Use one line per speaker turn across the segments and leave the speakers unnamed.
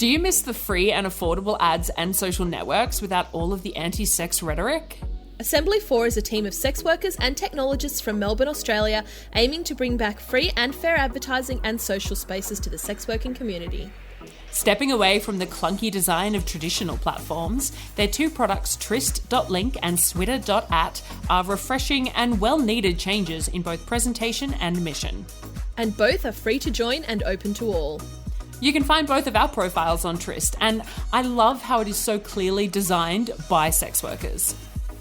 Do you miss the free and affordable ads and social networks without all of the anti-sex rhetoric?
Assembly 4 is a team of sex workers and technologists from Melbourne, Australia, aiming to bring back free and fair advertising and social spaces to the sex working community.
Stepping away from the clunky design of traditional platforms, their two products, Tryst.link and Switter.at, are refreshing and well-needed changes in both presentation and mission.
And both are free to join and open to all.
You can find both of our profiles on Tryst, and I love how it is so clearly designed by sex workers.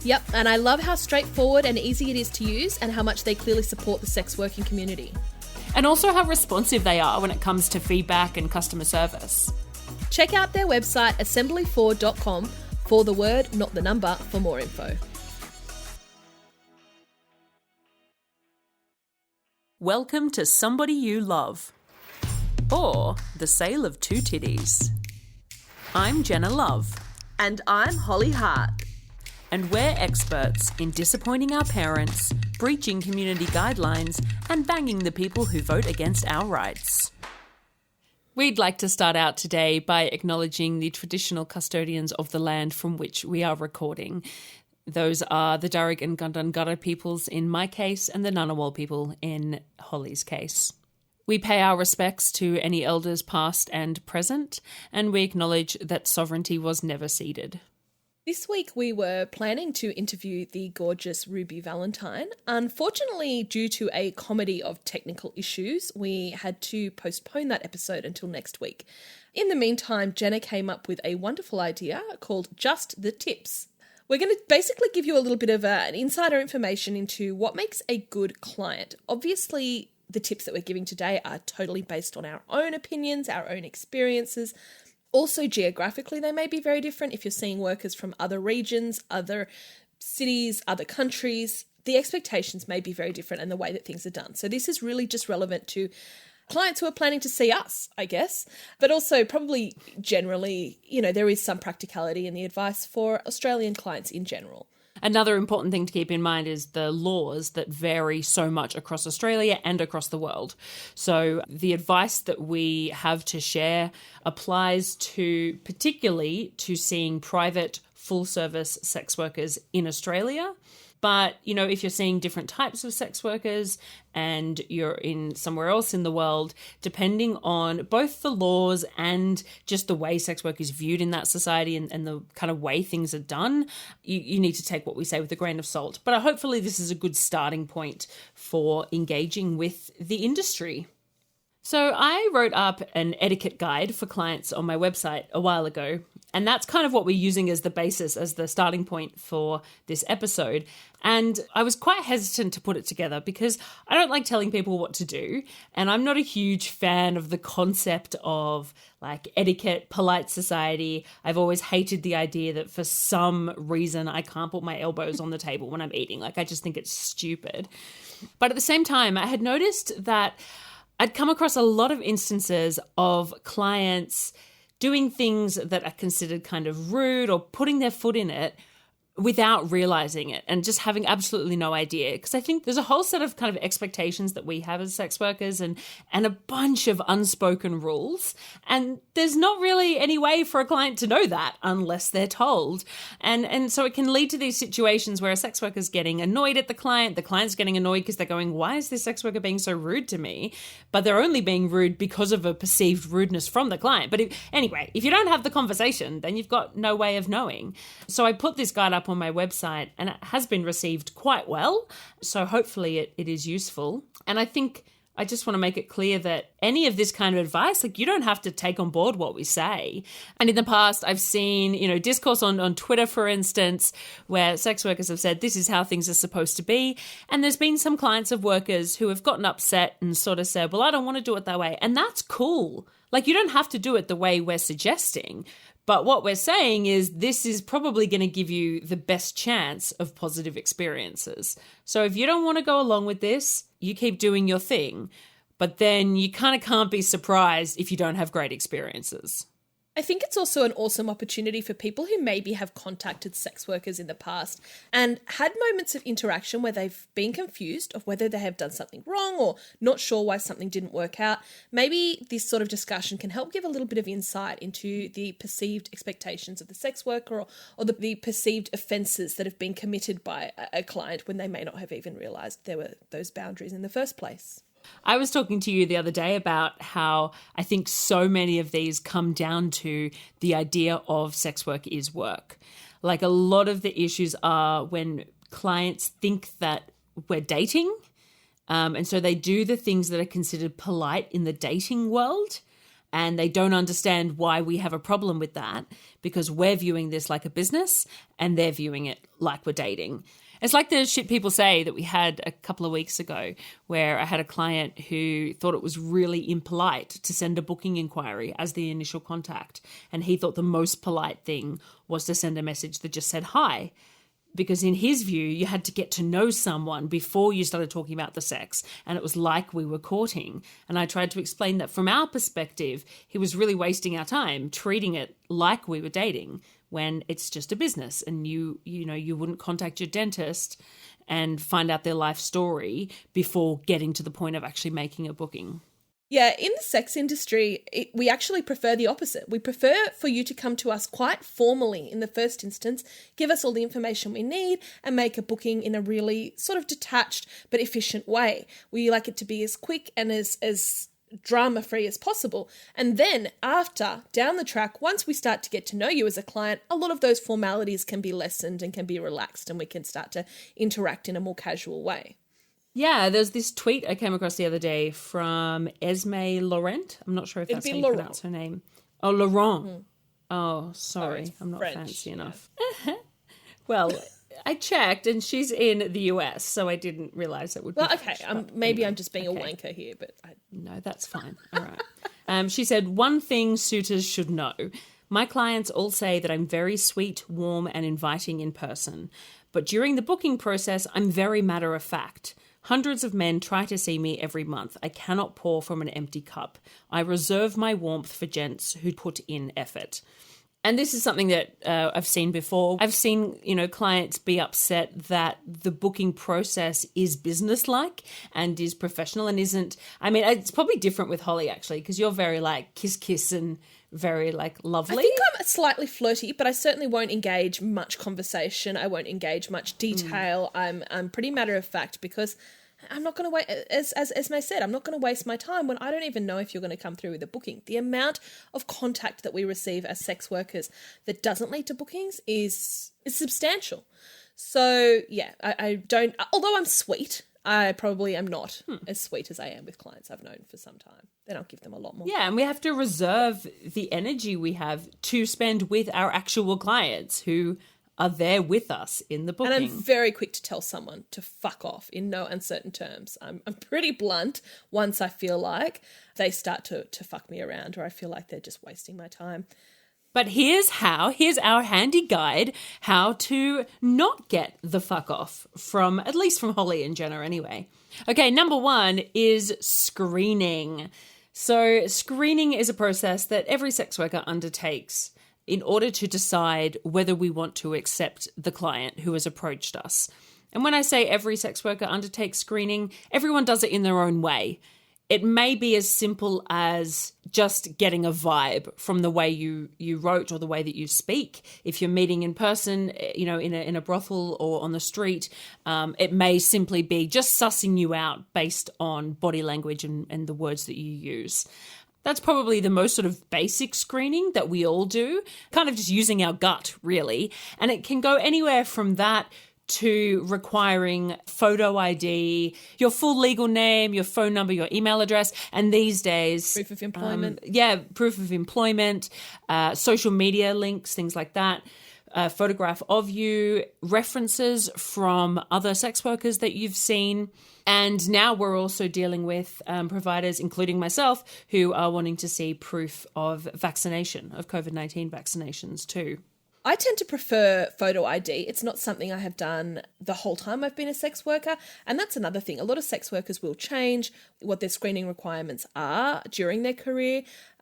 Yep, and I love how straightforward and easy it is to use and how much they clearly support the sex working community.
And also how responsive they are when it comes to feedback and customer service.
Check out their website assembly4.com for the word, not the number, for more info.
Welcome to Somebody You Love, or the sale of two titties. I'm Jenna Love.
And I'm Holly Hart.
And we're experts in disappointing our parents, breaching community guidelines, and banging the people who vote against our rights. We'd like to start out today by acknowledging the traditional custodians of the land from which we are recording. Those are the Darug and Gundungurra peoples in my case and the Ngunnawal people in Holly's case. We pay our respects to any elders past and present, and we acknowledge that sovereignty was never ceded.
This week we were planning to interview the gorgeous Ruby Valentine. Unfortunately, due to a comedy of technical issues, we had to postpone that episode until next week. In the meantime, Jenna came up with a wonderful idea called Just the Tips. We're going to basically give you a little bit of an insider information into what makes a good client. Obviously, the tips that we're giving today are totally based on our own opinions, our own experiences. Also, geographically, they may be very different. If you're seeing workers from other regions, other cities, other countries, the expectations may be very different and the way that things are done. So this is really just relevant to clients who are planning to see us, I guess, but also probably generally, there is some practicality in the advice for Australian clients in general.
Another important thing to keep in mind is the laws that vary so much across Australia and across the world. So the advice that we have to share applies particularly to seeing private full-service sex workers in Australia. But, if you're seeing different types of sex workers and you're in somewhere else in the world, depending on both the laws and just the way sex work is viewed in that society and the kind of way things are done, you need to take what we say with a grain of salt. But hopefully this is a good starting point for engaging with the industry. So I wrote up an etiquette guide for clients on my website a while ago, and that's kind of what we're using as the basis, as the starting point for this episode. And I was quite hesitant to put it together because I don't like telling people what to do, and I'm not a huge fan of the concept of etiquette, polite society. I've always hated the idea that for some reason I can't put my elbows on the table when I'm eating. I just think it's stupid. But at the same time, I had noticed that I'd come across a lot of instances of clients doing things that are considered kind of rude or putting their foot in it without realizing it and just having absolutely no idea. Because I think there's a whole set of kind of expectations that we have as sex workers and a bunch of unspoken rules. And there's not really any way for a client to know that unless they're told. And so it can lead to these situations where a sex worker's getting annoyed at the client's getting annoyed because they're going, why is this sex worker being so rude to me? But they're only being rude because of a perceived rudeness from the client. But if you don't have the conversation, then you've got no way of knowing. So I put this guide up on my website and it has been received quite well. So hopefully it is useful. And I think I just want to make it clear that any of this kind of advice, you don't have to take on board what we say. And in the past, I've seen, discourse on Twitter, for instance, where sex workers have said, this is how things are supposed to be. And there's been some clients of workers who have gotten upset and sort of said, well, I don't want to do it that way. And that's cool. You don't have to do it the way we're suggesting. But what we're saying is this is probably going to give you the best chance of positive experiences. So if you don't want to go along with this, you keep doing your thing. But then you kind of can't be surprised if you don't have great experiences.
I think it's also an awesome opportunity for people who maybe have contacted sex workers in the past and had moments of interaction where they've been confused of whether they have done something wrong or not sure why something didn't work out. Maybe this sort of discussion can help give a little bit of insight into the perceived expectations of the sex worker or the perceived offences that have been committed by a client when they may not have even realised there were those boundaries in the first place.
I was talking to you the other day about how I think so many of these come down to the idea of sex work is work. Like a lot of the issues are when clients think that we're dating, and so they do the things that are considered polite in the dating world, and they don't understand why we have a problem with that because we're viewing this like a business and they're viewing it like we're dating. It's like the shit people say that we had a couple of weeks ago where I had a client who thought it was really impolite to send a booking inquiry as the initial contact. And he thought the most polite thing was to send a message that just said hi. Because in his view, you had to get to know someone before you started talking about the sex. And it was like we were courting. And I tried to explain that from our perspective, he was really wasting our time treating it like we were dating when it's just a business. And you wouldn't contact your dentist and find out their life story before getting to the point of actually making a booking.
Yeah, in the sex industry, we actually prefer the opposite. We prefer for you to come to us quite formally in the first instance, give us all the information we need, and make a booking in a really sort of detached but efficient way. We like it to be as quick and as drama-free as possible. And then after, down the track, once we start to get to know you as a client, a lot of those formalities can be lessened and can be relaxed, and we can start to interact in a more casual way.
Yeah, there's this tweet I came across the other day from Esme Laurent. I'm not sure if that's how you pronounce her name. Oh, Laurent. Mm. Oh, sorry. I'm not French, fancy enough. Well, I checked and she's in the US, so I didn't realise it would be
French, okay, maybe I'm just being a wanker here, but...
No, that's fine. All right. She said, one thing suitors should know. My clients all say that I'm very sweet, warm and inviting in person. But during the booking process, I'm very matter of fact. Hundreds of men try to see me every month. I cannot pour from an empty cup. I reserve my warmth for gents who put in effort. And this is something that I've seen before. I've seen, clients be upset that the booking process is businesslike and is professional and isn't... I mean, it's probably different with Holly, actually, because you're very, kiss and very, lovely.
I think I'm slightly flirty, but I certainly won't engage much conversation. I won't engage much detail. I'm pretty matter of fact because... I'm not going to wait, as Esme said, I'm not going to waste my time when I don't even know if you're going to come through with a booking. The amount of contact that we receive as sex workers that doesn't lead to bookings is substantial. So, yeah, I don't, although I'm sweet, I probably am not as sweet as I am with clients I've known for some time. Then I'll give them a lot more.
Yeah, and we have to reserve the energy we have to spend with our actual clients who are there with us in the booking.
And I'm very quick to tell someone to fuck off in no uncertain terms. I'm pretty blunt once I feel like they start to fuck me around or I feel like they're just wasting my time.
But here's our handy guide how to not get the fuck off from, at least from Holly and Jenna anyway. Okay, number 1 is screening. So screening is a process that every sex worker undertakes in order to decide whether we want to accept the client who has approached us. And when I say every sex worker undertakes screening, everyone does it in their own way. It may be as simple as just getting a vibe from the way you wrote or the way that you speak. If you're meeting in person, in a brothel or on the street, it may simply be just sussing you out based on body language and the words that you use. That's probably the most sort of basic screening that we all do, kind of just using our gut, really. And it can go anywhere from that to requiring photo ID, your full legal name, your phone number, your email address, and these days...
Proof of employment.
Proof of employment, social media links, things like that. A photograph of you, references from other sex workers that you've seen. And now we're also dealing with providers, including myself, who are wanting to see proof of vaccination, of COVID-19 vaccinations too.
I tend to prefer photo ID. It's not something I have done the whole time I've been a sex worker. And that's another thing. A lot of sex workers will change what their screening requirements are during their career.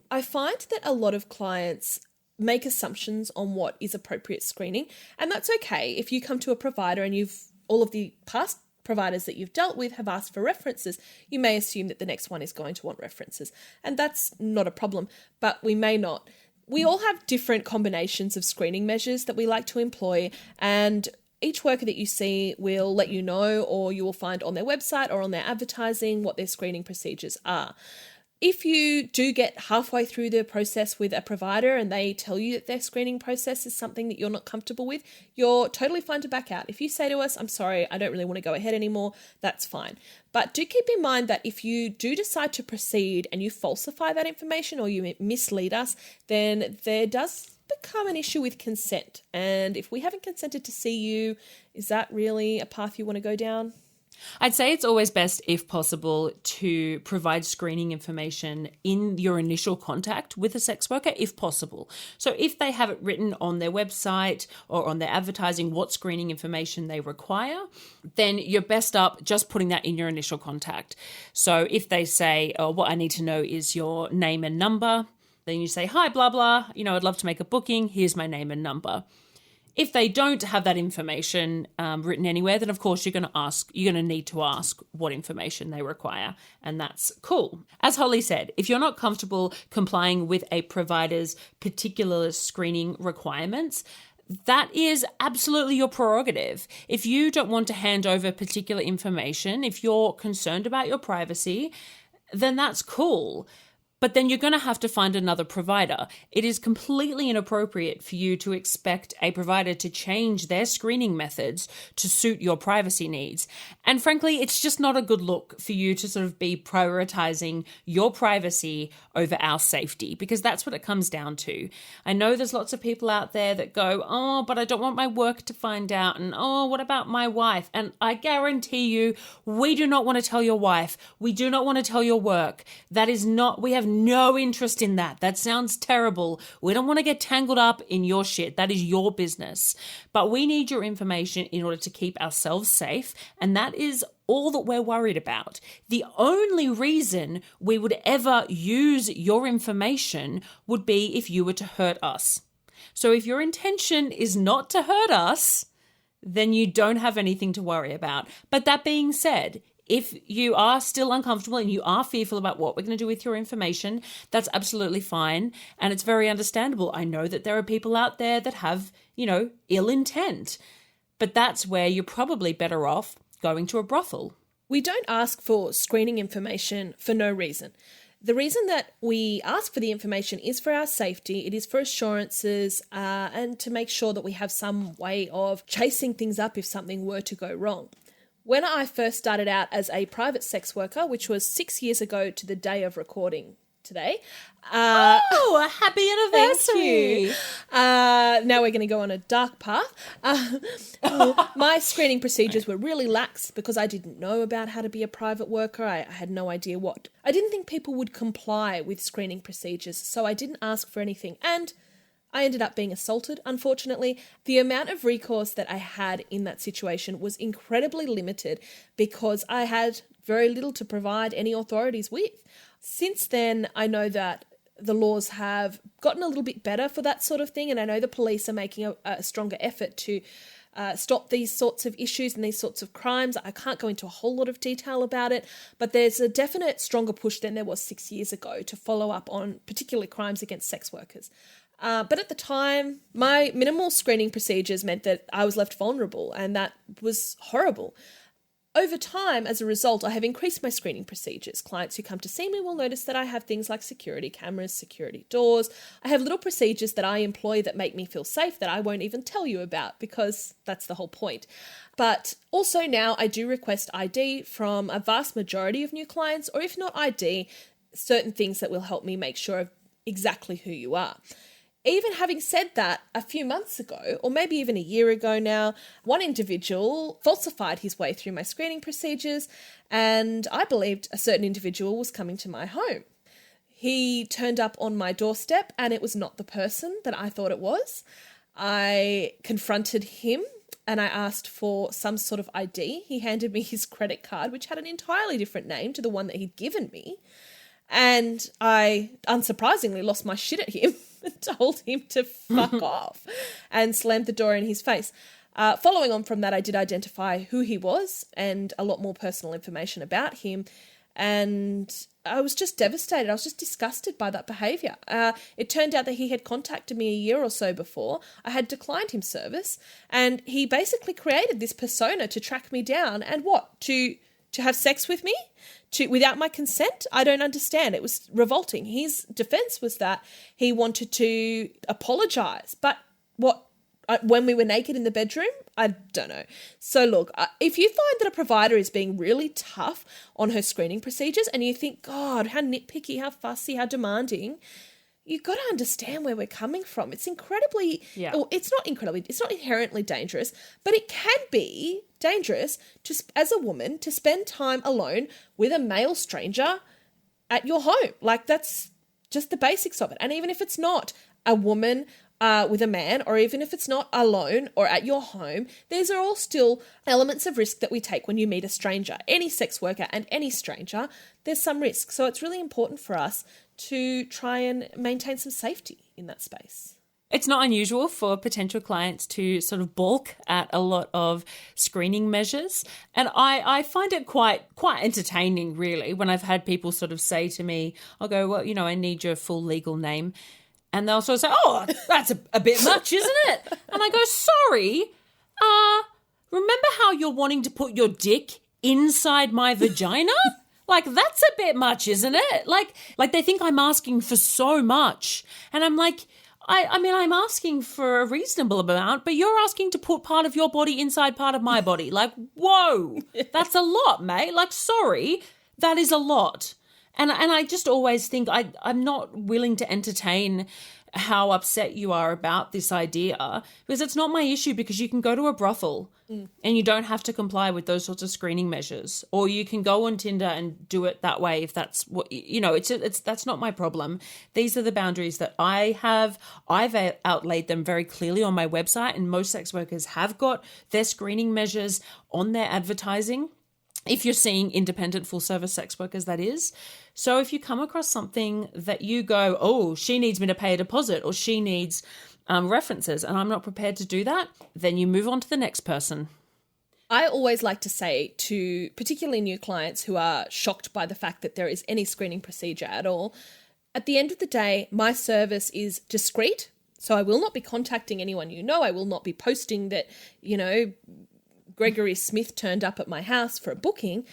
I find that a lot of clients make assumptions on what is appropriate screening, and that's okay. If you come to a provider and all of the past providers that you've dealt with have asked for references, you may assume that the next one is going to want references, and that's not a problem, but we may not. We all have different combinations of screening measures that we like to employ, and each worker that you see will let you know, or you will find on their website or on their advertising what their screening procedures are. If you do get halfway through the process with a provider and they tell you that their screening process is something that you're not comfortable with, you're totally fine to back out. If you say to us, I'm sorry, I don't really want to go ahead anymore, that's fine. But do keep in mind that if you do decide to proceed and you falsify that information or you mislead us, then there does become an issue with consent. And if we haven't consented to see you, is that really a path you want to go down?
I'd say it's always best, if possible, to provide screening information in your initial contact with a sex worker, if possible. So if they have it written on their website or on their advertising what screening information they require, then you're best up just putting that in your initial contact. So if they say, oh, what I need to know is your name and number, then you say, hi, blah, blah, I'd love to make a booking. Here's my name and number. If they don't have that information written anywhere, then of course you're going to need to ask what information they require, and that's cool. As Holly said, if you're not comfortable complying with a provider's particular screening requirements, that is absolutely your prerogative. If you don't want to hand over particular information, if you're concerned about your privacy, then that's cool. But then you're going to have to find another provider. It is completely inappropriate for you to expect a provider to change their screening methods to suit your privacy needs. And frankly, it's just not a good look for you to sort of be prioritizing your privacy over our safety, because that's what it comes down to. I know there's lots of people out there that go, oh, but I don't want my work to find out. And oh, what about my wife? And I guarantee you, we do not want to tell your wife. We do not want to tell your work. We have no interest in that. That sounds terrible. We don't want to get tangled up in your shit. That is your business. But we need your information in order to keep ourselves safe. And that is all that we're worried about. The only reason we would ever use your information would be if you were to hurt us. So if your intention is not to hurt us, then you don't have anything to worry about. But that being said, if you are still uncomfortable and you are fearful about what we're going to do with your information, that's absolutely fine. And it's very understandable. I know that there are people out there that have, ill intent. But that's where you're probably better off going to a brothel.
We don't ask for screening information for no reason. The reason that we ask for the information is for our safety. It is for assurances and to make sure that we have some way of chasing things up if something were to go wrong. When I first started out as a private sex worker, which was 6 years ago to the day of recording today.
A happy anniversary.
Now we're going to go on a dark path. My screening procedures were really lax because I didn't know about how to be a private worker. I had no idea what. I didn't think people would comply with screening procedures, so I didn't ask for anything. And I ended up being assaulted, unfortunately. The amount of recourse that I had in that situation was incredibly limited because I had very little to provide any authorities with. Since then, I know that the laws have gotten a little bit better for that sort of thing, and I know the police are making a stronger effort to stop these sorts of issues and these sorts of crimes. I can't go into a whole lot of detail about it, but there's a definite stronger push than there was 6 years ago to follow up on particularly crimes against sex workers. But at the time, my minimal screening procedures meant that I was left vulnerable, and that was horrible. Over time, as a result, I have increased my screening procedures. Clients who come to see me will notice that I have things like security cameras, security doors. I have little procedures that I employ that make me feel safe that I won't even tell you about because that's the whole point. But also now I do request ID from a vast majority of new clients, or if not ID, certain things that will help me make sure of exactly who you are. Even having said that, a few months ago, or maybe even a year ago now, one individual falsified his way through my screening procedures, and I believed a certain individual was coming to my home. He turned up on my doorstep, and it was not the person that I thought it was. I confronted him, and I asked for some sort of ID. He handed me his credit card, which had an entirely different name to the one that he'd given me. And I, unsurprisingly, lost my shit at him and told him to fuck off and slammed the door in his face. Following on from that, I did identify who he was and a lot more personal information about him. And I was just devastated. I was just disgusted by that behaviour. It turned out that he had contacted me a year or so before. I had declined him service, and he basically created this persona to track me down and to have sex with me without my consent. I don't understand. It was revolting. His defence was that he wanted to apologise, but when we were naked in the bedroom, I don't know. So look, if you find that a provider is being really tough on her screening procedures and you think, God, how nitpicky, how fussy, how demanding, you've got to understand where we're coming from. It's incredibly, it's not inherently dangerous, but it can be dangerous as a woman to spend time alone with a male stranger at your home. Like, that's just the basics of it. And even if it's not a woman with a man, or even if it's not alone or at your home, these are all still elements of risk that we take when you meet a stranger. Any sex worker and any stranger, there's some risk. So it's really important for us to try and maintain some safety in that space.
It's not unusual for potential clients to sort of balk at a lot of screening measures. And I find it quite entertaining, really, when I've had people sort of say to me, I'll go, well, I need your full legal name. And they'll sort of say, oh, that's a bit much, isn't it? And I go, sorry, remember how you're wanting to put your dick inside my vagina? Like, that's a bit much, isn't it? Like they think I'm asking for so much. And I'm like, I mean, I'm asking for a reasonable amount, but you're asking to put part of your body inside part of my body. Like, whoa, that's a lot, mate. Like, sorry, that is a lot. And I just always think I'm not willing to entertain how upset you are about this idea, because it's not my issue, because you can go to a brothel and you don't have to comply with those sorts of screening measures, or you can go on Tinder and do it that way if that's what, that's not my problem. These are the boundaries that I have. I've outlaid them very clearly on my website, and most sex workers have got their screening measures on their advertising. If you're seeing independent full-service sex workers, that is. So if you come across something that you go, oh, she needs me to pay a deposit, or she needs references, and I'm not prepared to do that, then you move on to the next person.
I always like to say to particularly new clients who are shocked by the fact that there is any screening procedure at all, at the end of the day, my service is discreet. So I will not be contacting anyone I will not be posting that, Gregory Smith turned up at my house for a booking,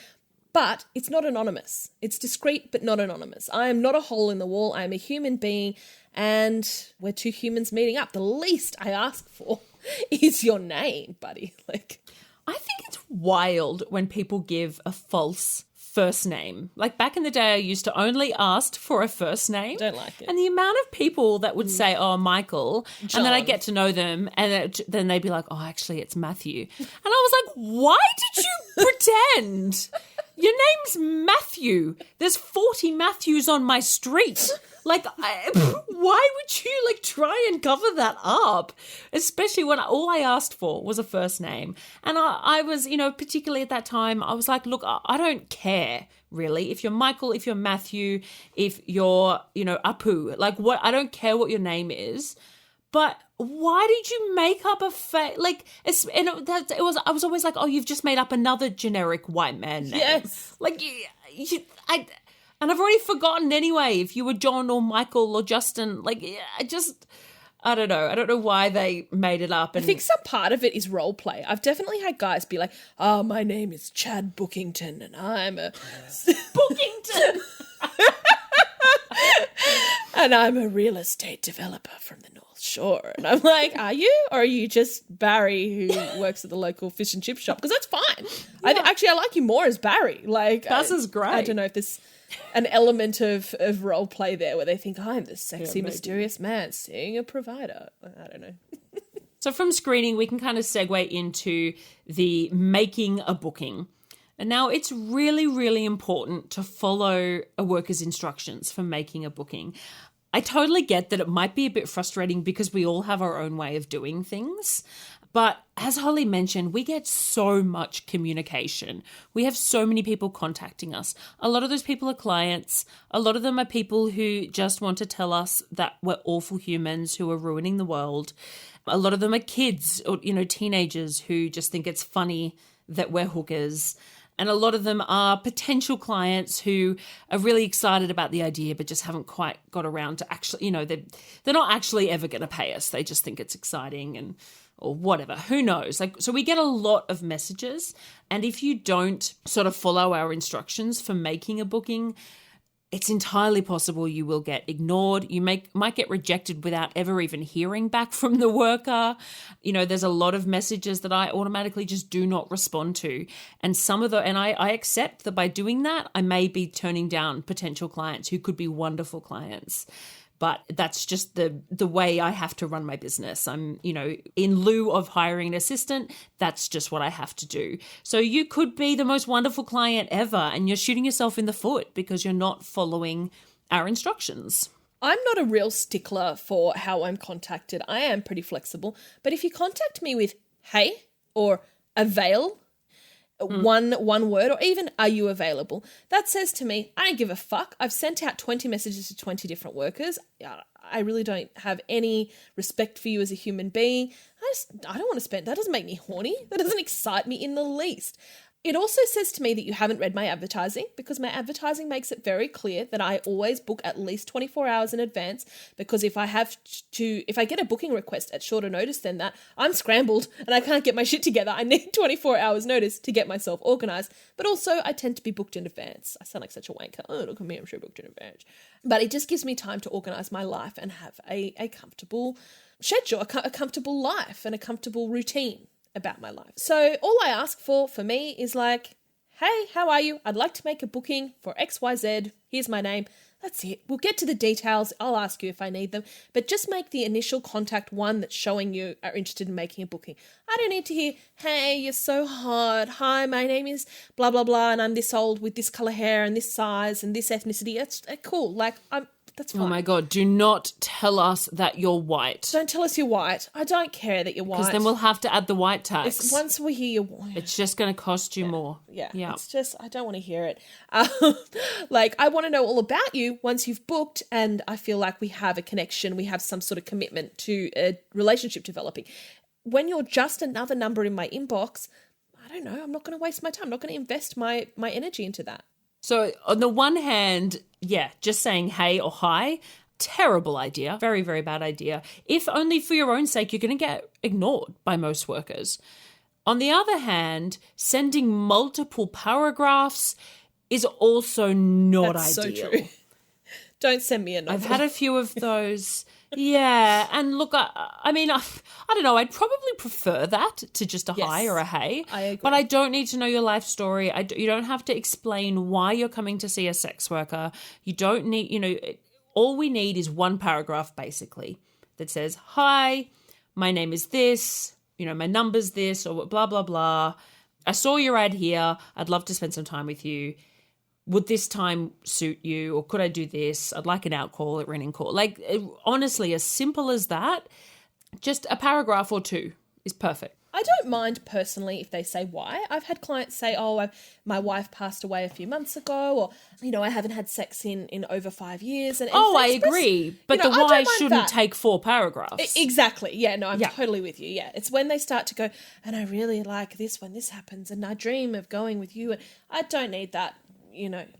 but it's not anonymous. It's discreet, but not anonymous. I am not a hole in the wall. I am a human being, and we're two humans meeting up. The least I ask for is your name, buddy.
I think it's wild when people give a false first name. Like, back in the day, I used to only ask for a first name.
Don't like it.
And the amount of people that would say, oh, Michael, John. And then I get to know them, and then they'd be like, oh, actually, it's Matthew. And I was like, why did you pretend? Your name's Matthew. There's 40 Matthews on my street. Like, why would you, try and cover that up? Especially when all I asked for was a first name. And I was, particularly at that time, I was like, look, I don't care, really. If you're Michael, if you're Matthew, if you're, Apu, I don't care what your name is. But why did you make up a fake, I was always like, oh, you've just made up another generic white man name.
Yes.
And I've already forgotten anyway if you were John or Michael or Justin. I don't know. I don't know why they made it up. And
I think some part of it is role play. I've definitely had guys be like, oh, my name is Chad Bookington and I'm a...
Bookington!
and I'm a real estate developer from the North Shore. And I'm like, are you? Or are you just Barry who works at the local fish and chip shop? Because that's fine. Yeah. I like you more as Barry.
This is great.
I don't know if there's an element of role play there where they think, I'm the sexy, mysterious man seeing a provider. I don't know.
So from screening, we can kind of segue into the making a booking. And now it's really, really important to follow a worker's instructions for making a booking. I totally get that it might be a bit frustrating because we all have our own way of doing things. But as Holly mentioned, we get so much communication. We have so many people contacting us. A lot of those people are clients. A lot of them are people who just want to tell us that we're awful humans who are ruining the world. A lot of them are kids or, teenagers who just think it's funny that we're hookers. And a lot of them are potential clients who are really excited about the idea but just haven't quite got around to actually, they're not actually ever going to pay us. They just think it's exciting or whatever. Who knows? So we get a lot of messages. And if you don't sort of follow our instructions for making a booking, it's entirely possible you will get ignored. You might get rejected without ever even hearing back from the worker. There's a lot of messages that I automatically just do not respond to. And I accept that by doing that, I may be turning down potential clients who could be wonderful clients. But that's just the way I have to run my business. I'm, in lieu of hiring an assistant, that's just what I have to do. So you could be the most wonderful client ever and you're shooting yourself in the foot because you're not following our instructions.
I'm not a real stickler for how I'm contacted. I am pretty flexible. But if you contact me with hey or avail, one word, or even are you available, that says to me, I don't give a fuck. I've sent out 20 messages to 20 different workers. I really don't have any respect for you as a human being. I don't want to spend, that doesn't make me horny. That doesn't excite me in the least. It also says to me that you haven't read my advertising, because my advertising makes it very clear that I always book at least 24 hours in advance, because if I get a booking request at shorter notice than that, I'm scrambled and I can't get my shit together. I need 24 hours notice to get myself organized. But also I tend to be booked in advance. I sound like such a wanker. Oh, look at me, I'm sure booked in advance. But it just gives me time to organize my life and have a comfortable schedule, a comfortable life and a comfortable routine about my life. So all I ask for me is like, hey, how are you? I'd like to make a booking for XYZ. Here's my name. That's it. We'll get to the details. I'll ask you if I need them. But just make the initial contact one that's showing you are interested in making a booking. I don't need to hear, hey, you're so hot. Hi, my name is blah, blah, blah, and I'm this old with this color hair and this size and this ethnicity. That's cool. That's fine.
Oh my God, do not tell us that you're white.
Don't tell us you're white. I don't care that you're white.
Because then we'll have to add the white tax.
Once we hear you're white.
It's just going to cost you more.
Yeah. It's just, I don't want to hear it. I want to know all about you once you've booked, and I feel like we have a connection. We have some sort of commitment to a relationship developing. When you're just another number in my inbox, I don't know. I'm not going to waste my time. I'm not going to invest my energy into that.
So on the one hand, just saying hey or hi, terrible idea. Very, very bad idea. If only for your own sake, you're going to get ignored by most workers. On the other hand, sending multiple paragraphs is also not
That's
ideal.
So true. Don't send me a novel.
I've had a few of those. Yeah. And look, I mean, I don't know. I'd probably prefer that to just a hi or a hey.
I agree.
But I don't need to know your life story. You don't have to explain why you're coming to see a sex worker. You don't need, all we need is one paragraph basically that says, hi, my name is this, my number's this, or blah, blah, blah. I saw your ad here. I'd love to spend some time with you. Would this time suit you? Or could I do this? I'd like an out call, a in call. Honestly, as simple as that, just a paragraph or two is perfect.
I don't mind personally if they say why. I've had clients say, my wife passed away a few months ago, or, I haven't had sex in over 5 years. And
I agree. But the why shouldn't take 4 paragraphs.
Exactly. Yeah, no, I'm totally with you. Yeah, it's when they start to go, and I really like this when this happens, and I dream of going with you. And I don't need that.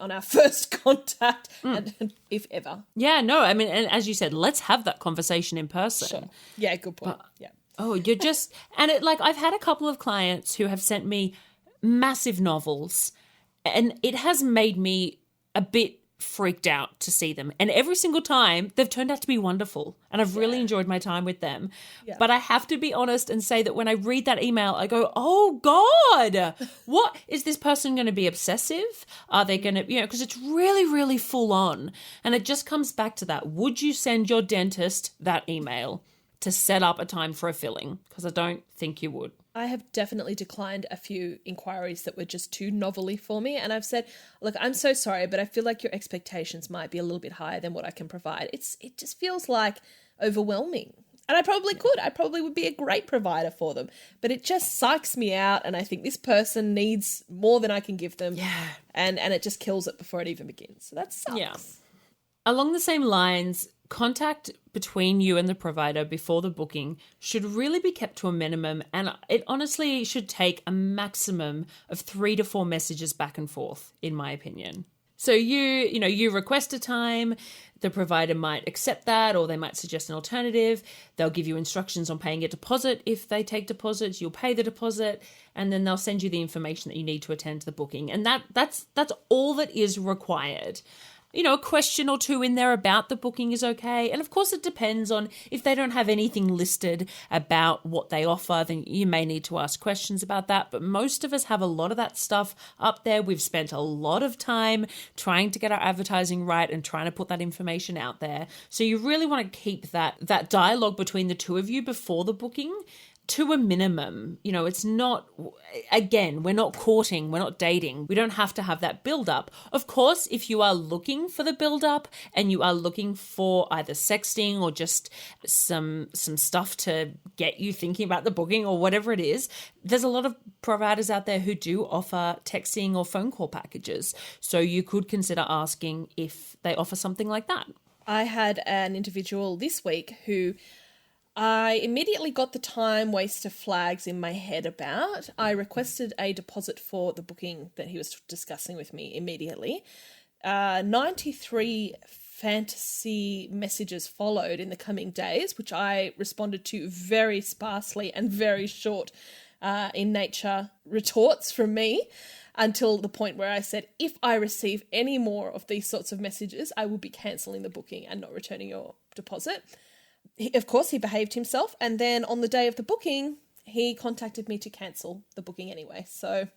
On our first contact, and if ever.
Yeah, no, I mean, and as you said, let's have that conversation in person.
Sure. Yeah, good point. Yeah.
Oh, you're just, and I've had a couple of clients who have sent me massive novels, and it has made me a bit freaked out to see them. And every single time they've turned out to be wonderful, and I've really enjoyed my time with them. Yeah. But I have to be honest and say that when I read that email, I go, oh God, what is this person going to be obsessive? Are they going to, because it's really, really full on. And it just comes back to that. Would you send your dentist that email to set up a time for a filling? Because I don't think you would.
I have definitely declined a few inquiries that were just too novelly for me. And I've said, look, I'm so sorry, but I feel like your expectations might be a little bit higher than what I can provide. It just feels like overwhelming. And I probably could. I probably would be a great provider for them. But it just psychs me out, and I think this person needs more than I can give them.
Yeah.
And it just kills it before it even begins. So that sucks.
Yeah. Along the same lines, contact between you and the provider before the booking should really be kept to a minimum, and it honestly should take a maximum of 3 to 4 messages back and forth, in my opinion. So you request a time, the provider might accept that, or they might suggest an alternative. They'll give you instructions on paying a deposit. If they take deposits, you'll pay the deposit, and then they'll send you the information that you need to attend to the booking. And that's all that is required. A question or two in there about the booking is okay. And of course, it depends on if they don't have anything listed about what they offer, then you may need to ask questions about that. But most of us have a lot of that stuff up there. We've spent a lot of time trying to get our advertising right and trying to put that information out there. So you really want to keep that dialogue between the two of you before the booking to a minimum. It's not, again, we're not courting, we're not dating. We don't have to have that build up. Of course, if you are looking for the build up and you are looking for either sexting or just some stuff to get you thinking about the booking or whatever it is, there's a lot of providers out there who do offer texting or phone call packages. So you could consider asking if they offer something like that.
I had an individual this week who I immediately got the time waster flags in my head about. I requested a deposit for the booking that he was discussing with me immediately. 93 fantasy messages followed in the coming days, which I responded to very sparsely and very short in nature retorts from me, until the point where I said, if I receive any more of these sorts of messages, I will be cancelling the booking and not returning your deposit. Of course, he behaved himself, and then on the day of the booking, he contacted me to cancel the booking anyway. So,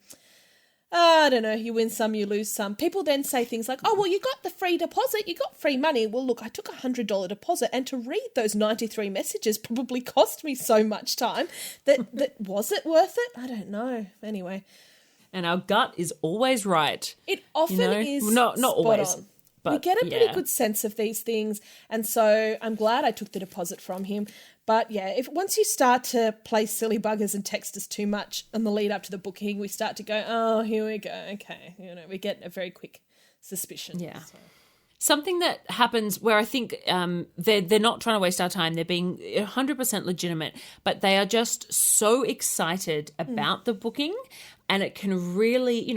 I don't know, you win some, you lose some. People then say things like, oh, well, you got the free deposit, you got free money. Well, look, I took $100 deposit, and to read those 93 messages probably cost me so much time that was it worth it? I don't know. Anyway.
And our gut is always right.
It often is
not always.
On. We get a pretty good sense of these things, and so I'm glad I took the deposit from him. But yeah, once you start to play silly buggers and text us too much on the lead up to the booking, we start to go, oh, here we go, okay. We get a very quick suspicion.
Yeah.
So.
Something that happens where I think they're not trying to waste our time. They're being 100% legitimate, but they are just so excited about the booking. And it can really,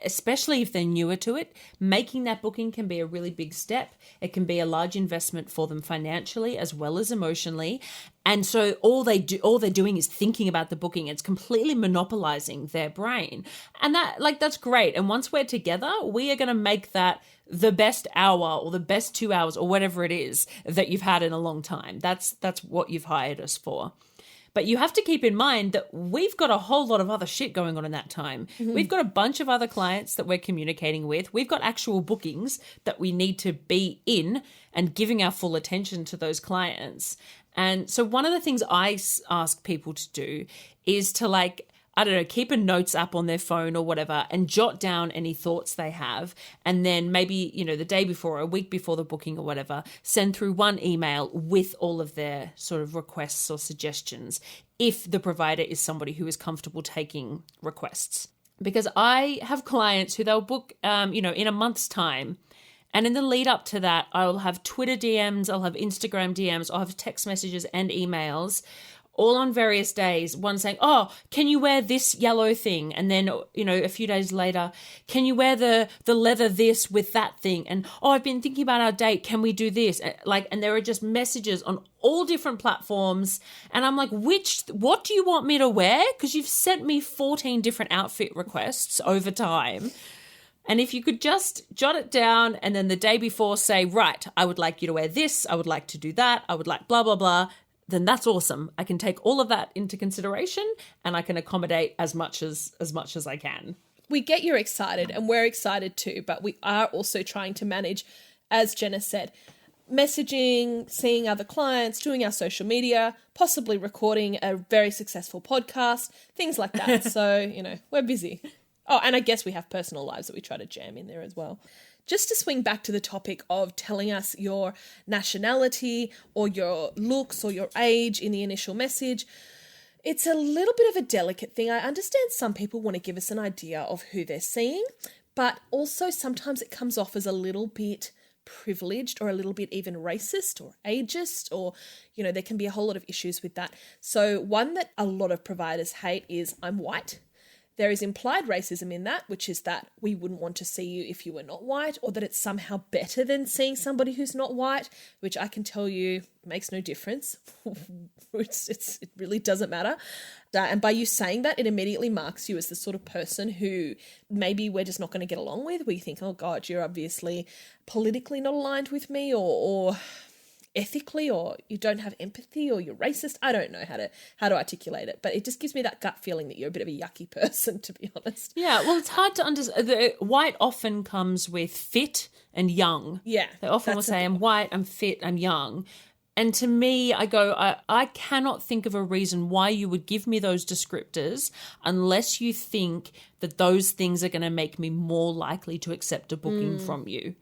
especially if they're newer to it, making that booking can be a really big step. It can be a large investment for them financially as well as emotionally. And so all they're doing is thinking about the booking. It's completely monopolizing their brain. And that's great. And once we're together, we are going to make that the best hour or the best 2 hours or whatever it is that you've had in a long time. That's what you've hired us for. But you have to keep in mind that we've got a whole lot of other shit going on in that time. Mm-hmm. We've got a bunch of other clients that we're communicating with. We've got actual bookings that we need to be in and giving our full attention to those clients. And so one of the things I ask people to do is to keep a notes app on their phone or whatever and jot down any thoughts they have. And then maybe, the day before or a week before the booking or whatever, send through one email with all of their sort of requests or suggestions if the provider is somebody who is comfortable taking requests. Because I have clients who they'll book, in a month's time. And in the lead up to that, I'll have Twitter DMs, I'll have Instagram DMs, I'll have text messages and emails all on various days, one saying, oh, can you wear this yellow thing? And then, a few days later, can you wear the leather this with that thing? And, oh, I've been thinking about our date. Can we do this? And there are just messages on all different platforms. And I'm like, what do you want me to wear? Because you've sent me 14 different outfit requests over time. And if you could just jot it down and then the day before say, right, I would like you to wear this. I would like to do that. I would like blah, blah, blah. Then that's awesome. I can take all of that into consideration and I can accommodate as much as I can.
We get you're excited and we're excited too, but we are also trying to manage, as Jenna said, messaging, seeing other clients, doing our social media, possibly recording a very successful podcast, things like that. So, we're busy. Oh, and I guess we have personal lives that we try to jam in there as well. Just to swing back to the topic of telling us your nationality or your looks or your age in the initial message, it's a little bit of a delicate thing. I understand some people want to give us an idea of who they're seeing, but also sometimes it comes off as a little bit privileged or a little bit even racist or ageist, or, there can be a whole lot of issues with that. So one that a lot of providers hate is I'm white. There is implied racism in that, which is that we wouldn't want to see you if you were not white, or that it's somehow better than seeing somebody who's not white, which I can tell you makes no difference. It really doesn't matter. And by you saying that, it immediately marks you as the sort of person who maybe we're just not going to get along with, where you think, oh God, you're obviously politically not aligned with me, or ethically, or you don't have empathy, or you're racist. I don't know how to articulate it, but it just gives me that gut feeling that you're a bit of a yucky person, to be honest.
Yeah, well, it's hard to understand. The white often comes with fit and young.
Yeah.
They often will say, I'm white, I'm fit, I'm young. And to me, I cannot think of a reason why you would give me those descriptors unless you think that those things are going to make me more likely to accept a booking from you.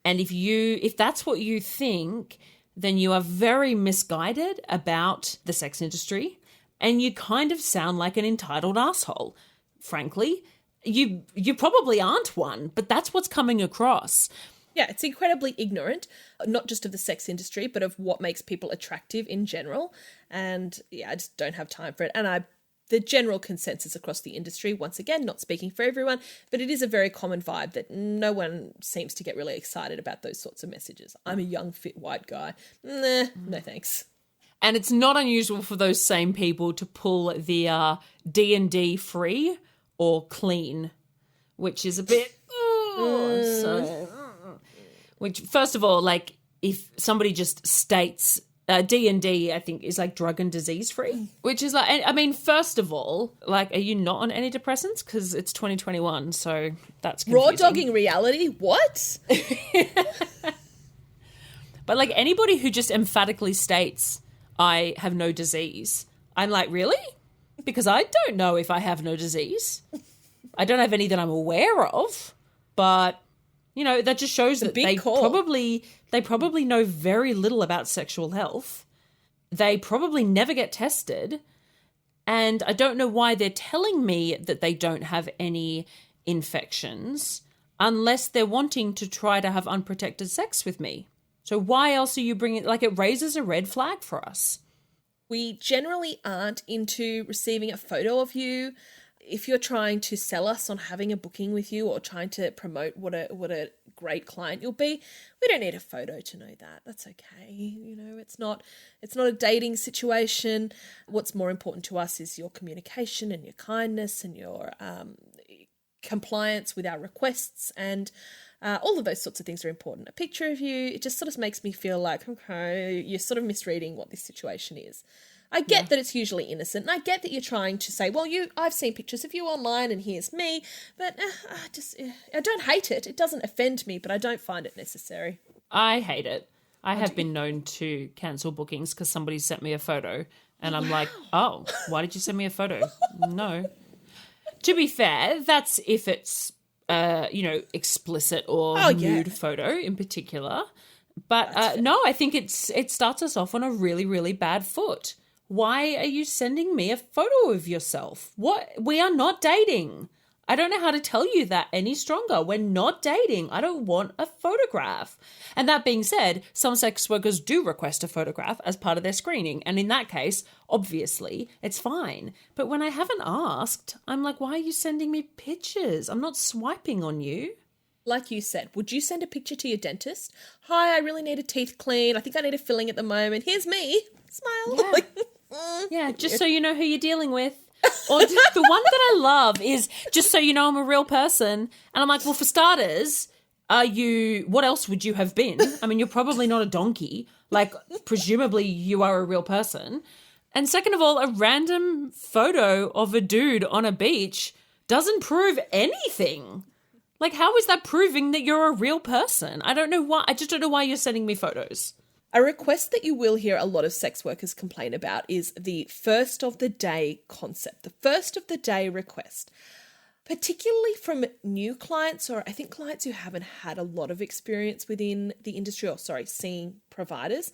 And if that's what you think, then you are very misguided about the sex industry, and you kind of sound like an entitled asshole. Frankly, you probably aren't one, but that's what's coming across.
Yeah, it's incredibly ignorant, not just of the sex industry, but of what makes people attractive in general. And yeah, I just don't have time for it. And the general consensus across the industry, once again, not speaking for everyone, but it is a very common vibe that no one seems to get really excited about those sorts of messages. I'm a young, fit, white guy. Nah, no thanks.
And it's not unusual for those same people to pull the D&D free or clean, which is a bit... Which, first of all, like, if somebody just states D&D, I think, is like drug and disease free, which is like, I mean, first of all, like, are you not on antidepressants? Because it's 2021, so that's confusing.
Raw dogging reality? What?
But like anybody who just emphatically states, I have no disease, I'm like, really? Because I don't know if I have no disease. I don't have any that I'm aware of, but... that just shows that they probably know very little about sexual health. They probably never get tested. And I don't know why they're telling me that they don't have any infections unless they're wanting to try to have unprotected sex with me. So why else are you bringing... Like, it raises a red flag for us.
We generally aren't into receiving a photo of you. If you're trying to sell us on having a booking with you or trying to promote what a great client you'll be, we don't need a photo to know that. That's okay. It's not a dating situation. What's more important to us is your communication and your kindness and your compliance with our requests, and all of those sorts of things are important. A picture of you, it just sort of makes me feel like, okay, you're sort of misreading what this situation is. I get that it's usually innocent, and I get that you're trying to say, well, I've seen pictures of you online and here's me, but I don't hate it. It doesn't offend me, but I don't find it necessary.
I hate it. I have been known to cancel bookings because somebody sent me a photo, and I'm like, oh, why did you send me a photo? No. To be fair, that's if it's, explicit or nude photo in particular. But no, I think it starts us off on a really, really bad foot. Why are you sending me a photo of yourself? What? We are not dating. I don't know how to tell you that any stronger. We're not dating. I don't want a photograph. And that being said, some sex workers do request a photograph as part of their screening. And in that case, obviously, it's fine. But when I haven't asked, I'm like, why are you sending me pictures? I'm not swiping on you.
Like you said, would you send a picture to your dentist? Hi, I really need a teeth clean. I think I need a filling at the moment. Here's me. Smile.
Yeah, just so you know who you're dealing with. Or the one that I love is just so you know I'm a real person. And I'm like, well, for starters, what else would you have been? I mean, you're probably not a donkey. Like, presumably you are a real person. And second of all, a random photo of a dude on a beach doesn't prove anything. Like, how is that proving that you're a real person? I don't know why. I just don't know why you're sending me photos.
A request that you will hear a lot of sex workers complain about is the first of the day concept, the first of the day request. particularly from new clients, or I think clients who haven't had a lot of experience within the industry, or seeing providers.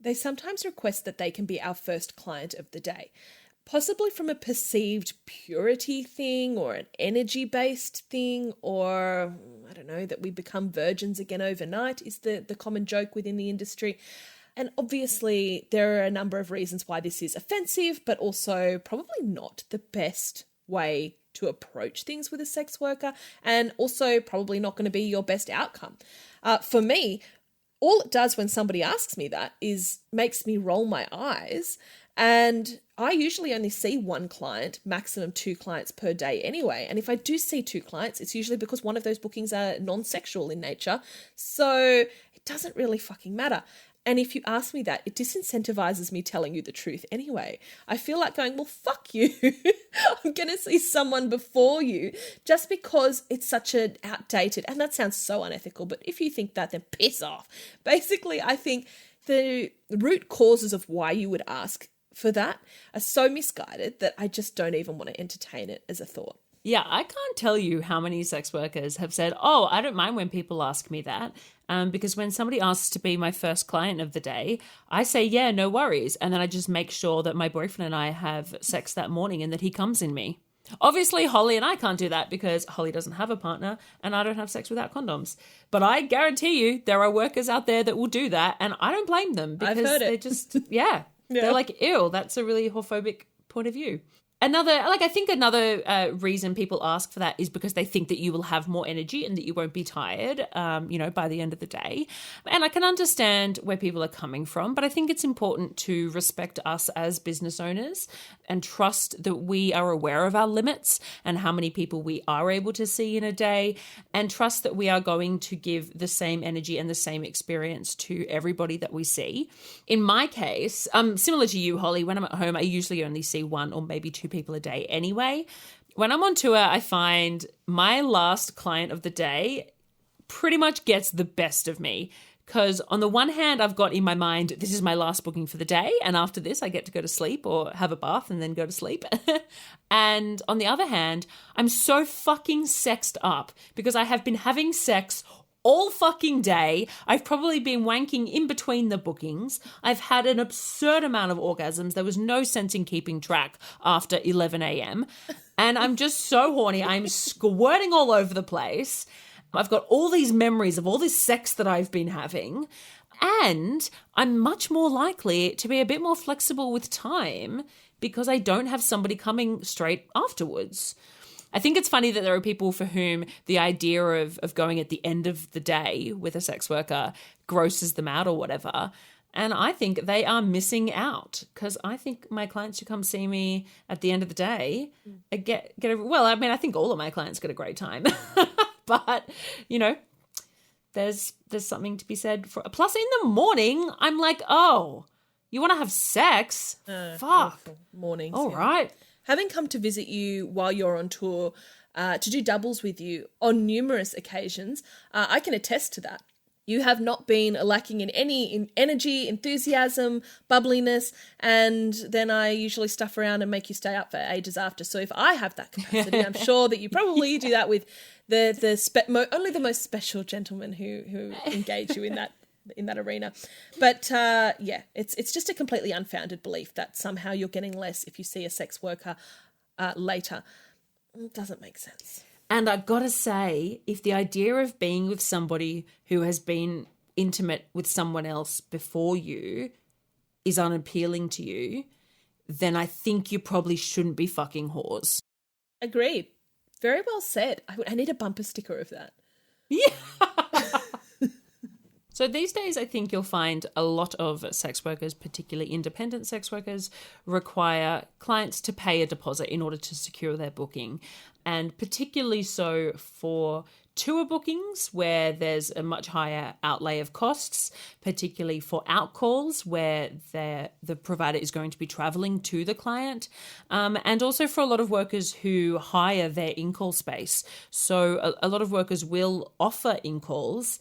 They sometimes request that they can be our first client of the day, possibly from a perceived purity thing or an energy-based thing, or I don't know, that we become virgins again overnight is the common joke within the industry. And obviously there are a number of reasons why this is offensive, but also probably not the best way to approach things with a sex worker, and also probably not going to be your best outcome. For me, all it does when somebody asks me that is makes me roll my eyes, and I usually only see one client, maximum 2 clients per day anyway. And if I do see 2 clients, it's usually because one of those bookings are non-sexual in nature. So it doesn't really fucking matter. And if you ask me that, it disincentivizes me telling you the truth anyway. I feel like going, well, fuck you. I'm going to see someone before you just because it's such an outdated, and that sounds so unethical, but if you think that, then piss off. Basically, I think the root causes of why you would ask for that are so misguided that I just don't even want to entertain it as a thought.
Yeah, I can't tell you how many sex workers have said, oh, I don't mind when people ask me that. Because when somebody asks to be my first client of the day, I say, yeah, no worries. And then I just make sure that my boyfriend and I have sex that morning and that he comes in me. Obviously, Holly and I can't do that because Holly doesn't have a partner and I don't have sex without condoms. But I guarantee you there are workers out there that will do that, and I don't blame them because
I've heard it.
they just, yeah, they're like, ew, that's a really homophobic point of view. I think another reason people ask for that is because they think that you will have more energy and that you won't be tired, by the end of the day. And I can understand where people are coming from, but I think it's important to respect us as business owners and trust that we are aware of our limits and how many people we are able to see in a day, and trust that we are going to give the same energy and the same experience to everybody that we see. In my case, similar to you, Holly, when I'm at home, I usually only see 1 or maybe 2 people a day anyway. When I'm on tour, I find my last client of the day pretty much gets the best of me, because on the one hand, I've got in my mind, this is my last booking for the day, and after this, I get to go to sleep or have a bath and then go to sleep. And on the other hand, I'm so fucking sexed up because I have been having sex all fucking day. I've probably been wanking in between the bookings. I've had an absurd amount of orgasms. There was no sense in keeping track after 11 a.m. And I'm just so horny. I'm squirting all over the place. I've got all these memories of all this sex that I've been having. And I'm much more likely to be a bit more flexible with time because I don't have somebody coming straight afterwards. I think it's funny that there are people for whom the idea of going at the end of the day with a sex worker grosses them out or whatever. And I think they are missing out, because I think my clients who come see me at the end of the day I think all of my clients get a great time. But, there's something to be said for. Plus, in the morning, I'm like, oh, you want to have sex? Fuck.
Mornings.
All right.
Having come to visit you while you're on tour, to do doubles with you on numerous occasions, I can attest to that. You have not been lacking in any energy, enthusiasm, bubbliness, and then I usually stuff around and make you stay up for ages after. So if I have that capacity, I'm sure that you probably do that with only the most special gentlemen who engage you in that arena. But it's just a completely unfounded belief that somehow you're getting less if you see a sex worker later. It doesn't make sense.
And I've got to say, if the idea of being with somebody who has been intimate with someone else before you is unappealing to you, then I think you probably shouldn't be fucking whores.
Agreed. Very well said. I need a bumper sticker of that.
Yeah. So these days, I think you'll find a lot of sex workers, particularly independent sex workers, require clients to pay a deposit in order to secure their booking. And particularly so for tour bookings, where there's a much higher outlay of costs, particularly for outcalls where the provider is going to be traveling to the client, and also for a lot of workers who hire their in-call space. So a lot of workers will offer in-calls,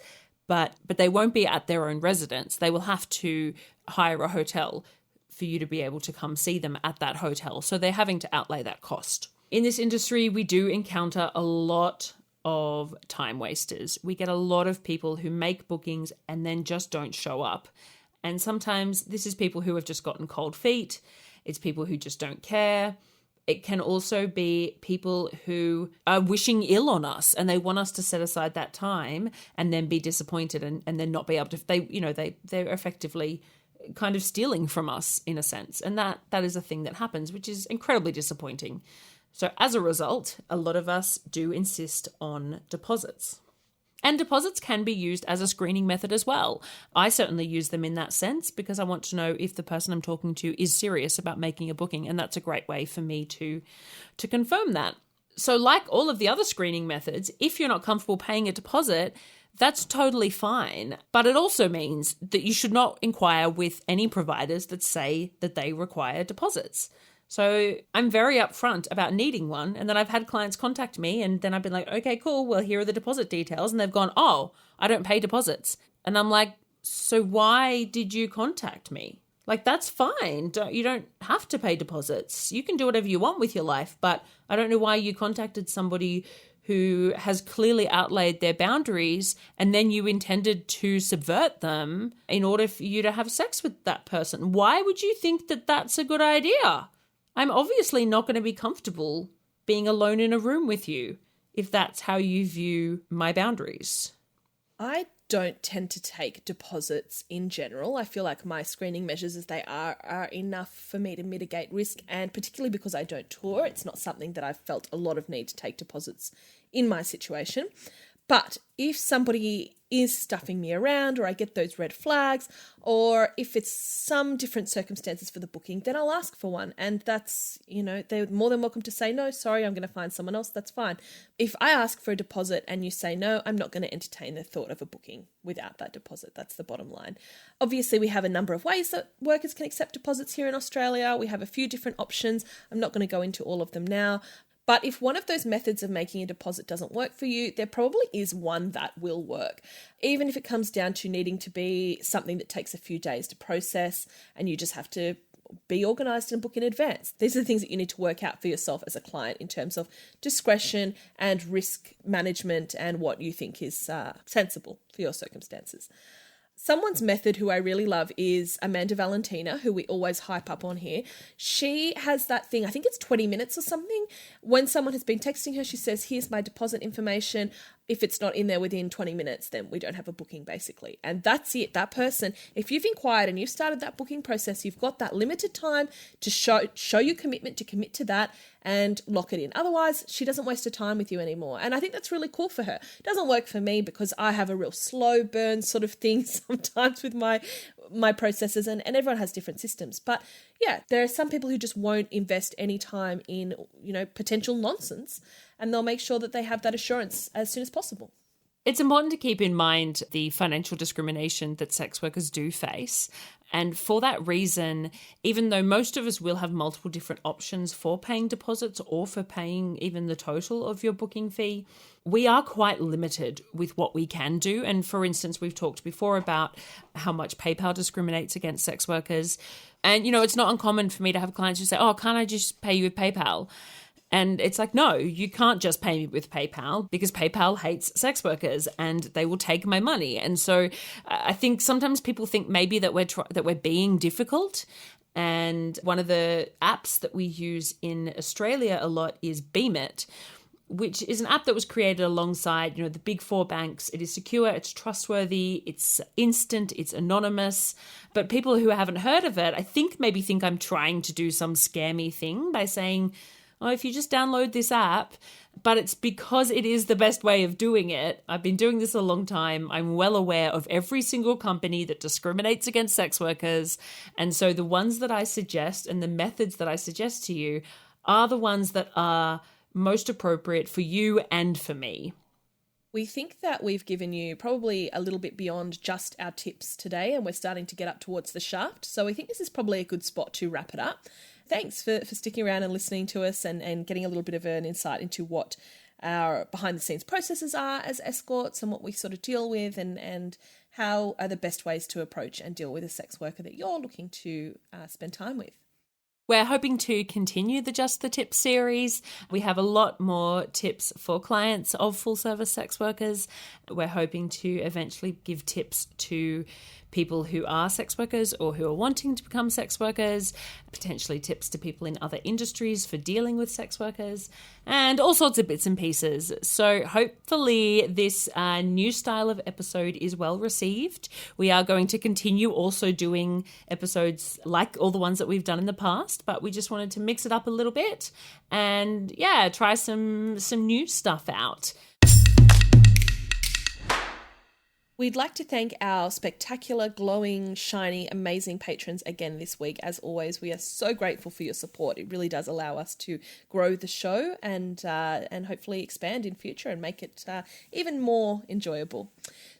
but they won't be at their own residence. They will have to hire a hotel for you to be able to come see them at that hotel. So they're having to outlay that cost. In this industry, we do encounter a lot of time wasters. We get a lot of people who make bookings and then just don't show up. And sometimes this is people who have just gotten cold feet. It's people who just don't care. It can also be people who are wishing ill on us and they want us to set aside that time and then be disappointed and then not be able to, they're effectively kind of stealing from us in a sense. And that is a thing that happens, which is incredibly disappointing. So as a result, a lot of us do insist on deposits. And deposits can be used as a screening method as well. I certainly use them in that sense because I want to know if the person I'm talking to is serious about making a booking, and that's a great way for me to confirm that. So like all of the other screening methods, if you're not comfortable paying a deposit, that's totally fine. But it also means that you should not inquire with any providers that say that they require deposits. So I'm very upfront about needing one. And then I've had clients contact me and then I've been like, okay, cool. Well, here are the deposit details. And they've gone, oh, I don't pay deposits. And I'm like, so why did you contact me? Like, that's fine. You don't have to pay deposits. You can do whatever you want with your life. But I don't know why you contacted somebody who has clearly outlaid their boundaries and then you intended to subvert them in order for you to have sex with that person. Why would you think that that's a good idea? I'm obviously not going to be comfortable being alone in a room with you if that's how you view my boundaries.
I don't tend to take deposits in general. I feel like my screening measures as they are enough for me to mitigate risk, and particularly because I don't tour, it's not something that I've felt a lot of need to take deposits in my situation. But if somebody is stuffing me around or I get those red flags, or if it's some different circumstances for the booking, then I'll ask for one. And that's, they're more than welcome to say, no, sorry, I'm going to find someone else. That's fine. If I ask for a deposit and you say no, I'm not going to entertain the thought of a booking without that deposit. That's the bottom line. Obviously, we have a number of ways that workers can accept deposits here in Australia. We have a few different options. I'm not going to go into all of them now. But if one of those methods of making a deposit doesn't work for you, there probably is one that will work. Even if it comes down to needing to be something that takes a few days to process and you just have to be organised and book in advance. These are the things that you need to work out for yourself as a client in terms of discretion and risk management and what you think is sensible for your circumstances. Someone's method who I really love is Amanda Valentina, who we always hype up on here. She has that thing, I think it's 20 minutes or something. When someone has been texting her, she says, here's my deposit information. If it's not in there within 20 minutes, then we don't have a booking, basically. And that's it. That person, if you've inquired and you've started that booking process, you've got that limited time to show your commitment, to commit to that and lock it in. Otherwise, she doesn't waste her time with you anymore. And I think that's really cool for her. It doesn't work for me because I have a real slow burn sort of thing sometimes with my processes, and everyone has different systems. But yeah, there are some people who just won't invest any time in, potential nonsense, and they'll make sure that they have that assurance as soon as possible.
It's important to keep in mind the financial discrimination that sex workers do face. And for that reason, even though most of us will have multiple different options for paying deposits or for paying even the total of your booking fee, we are quite limited with what we can do. And for instance, we've talked before about how much PayPal discriminates against sex workers. And, it's not uncommon for me to have clients who say, oh, can't I just pay you with PayPal? And it's like, no, you can't just pay me with PayPal because PayPal hates sex workers and they will take my money. And so I think sometimes people think maybe that we're being difficult. And one of the apps that we use in Australia a lot is Beemit, which is an app that was created alongside, the big four banks. It is secure, it's trustworthy, it's instant, it's anonymous. But people who haven't heard of it, I think maybe think I'm trying to do some scammy thing by saying, oh, if you just download this app, but it's because it is the best way of doing it. I've been doing this a long time. I'm well aware of every single company that discriminates against sex workers. And so the ones that I suggest and the methods that I suggest to you are the ones that are most appropriate for you and for me.
We think that we've given you probably a little bit beyond just our tips today, and we're starting to get up towards the shaft. So we think this is probably a good spot to wrap it up. Thanks for sticking around and listening to us and getting a little bit of an insight into what our behind-the-scenes processes are as escorts and what we sort of deal with and how are the best ways to approach and deal with a sex worker that you're looking to spend time with.
We're hoping to continue the Just the Tips series. We have a lot more tips for clients of full-service sex workers. We're hoping to eventually give tips to people who are sex workers or who are wanting to become sex workers, potentially tips to people in other industries for dealing with sex workers, and all sorts of bits and pieces. So hopefully this new style of episode is well received. We are going to continue also doing episodes like all the ones that we've done in the past, but we just wanted to mix it up a little bit and try some new stuff out.
We'd like to thank our spectacular, glowing, shiny, amazing patrons again this week. As always, we are so grateful for your support. It really does allow us to grow the show and hopefully expand in future and make it even more enjoyable.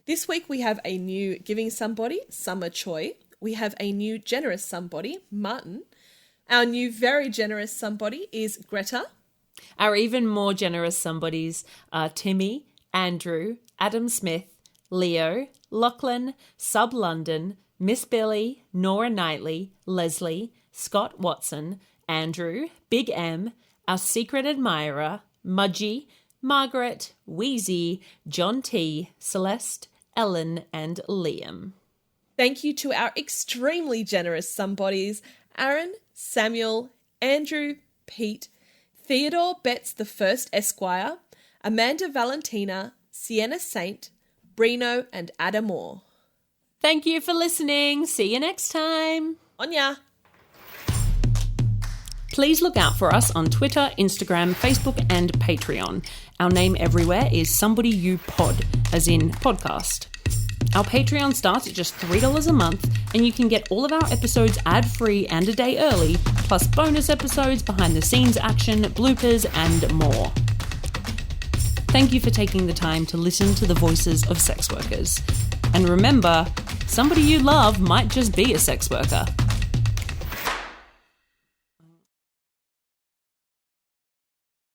This week we have a new Giving Somebody, Summer Choi. We have a new Generous Somebody, Martin. Our new Very Generous Somebody is Greta.
Our even more generous somebodies are Timmy, Andrew, Adam Smith, Leo, Lachlan, Sub London, Miss Billy, Nora Knightley, Leslie, Scott Watson, Andrew, Big M, our secret admirer, Mudgy, Margaret, Wheezy, John T, Celeste, Ellen, and Liam.
Thank you to our extremely generous somebodies, Aaron, Samuel, Andrew, Pete, Theodore Betts the First Esquire, Amanda Valentina, Sienna Saint, Brino, and Adam Moore.
Thank you for listening. See you next time.
Onya.
Please look out for us on Twitter, Instagram, Facebook, and Patreon. Our name everywhere is Somebody You Pod, as in podcast. Our Patreon starts at just $3 a month, and you can get all of our episodes ad-free and a day early, plus bonus episodes, behind-the-scenes action, bloopers, and more. Thank you for taking the time to listen to the voices of sex workers. And remember, somebody you love might just be a sex worker.